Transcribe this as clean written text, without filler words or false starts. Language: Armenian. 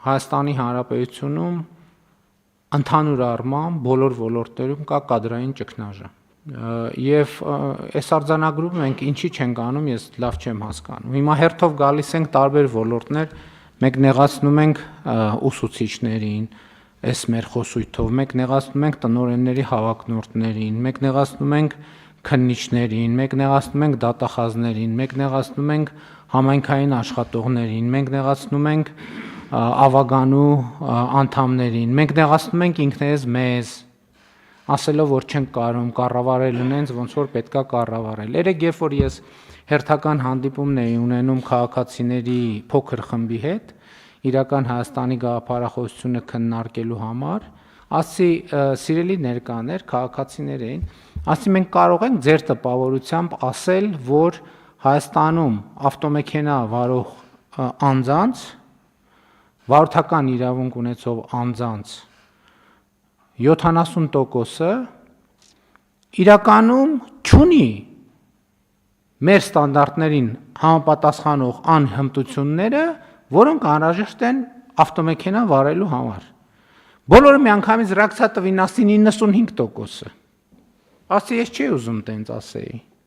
Հայաստանի Հանրապետությունում ընդհանուր առմամբ բոլոր ոլորտներում կա կադրային ճգնաժամ։ Եվ այս արձանագրումը մենք ինչի չենք անում, ես լավ չեմ հասկանում։ Հիմա հերթով գալիս ենք տարբեր ոլորտներ, մենք նեղացնում ենք ուսուցիչներին, այս մեր խոսույթով, մենք նեղացնում ենք տնօրենների հավակնորդներին, մենք նեղացնում ենք քննիչներին, մենք նեղացնում ենք դատախազներին, մենք նեղացնում ենք համայնքային աշխատողներին, մենք նեղացնում ենք ավագանու անդամներին, մենք նեղացնում ենք ինքներս մեզ, ասելով, որ չենք կարող կառավարել ինձ, ոնց որ պետքա կառավարել։ Երեք երբ որ ես հերթական հանդիպումն էի ունենում քաղաքացիների փոքր խմբի հետ, իրական Հայաստանի գաղափարախոսությունը քննարկելու համար, ասի սիրելի ներկաներ, քաղաքացիներ էին, ասի մենք կարող ենք ձեր տպավորությամբ ասել, որ Հայաստանում ավտոմեքենա վարող անձանց, վարորդական իրավունք ունեցող անձանց 70%-ը իրականում չունի մեր ստանդարտներին համապատասխանող անհմտությունները, որոնք անհրաժեշտ են ավտոմեքենա վարելու համար։ Բոլորը միանգամից ռեակցիա տվին, ասին 95%-ը։ Ասի ես չի ուզում տենց ասեի։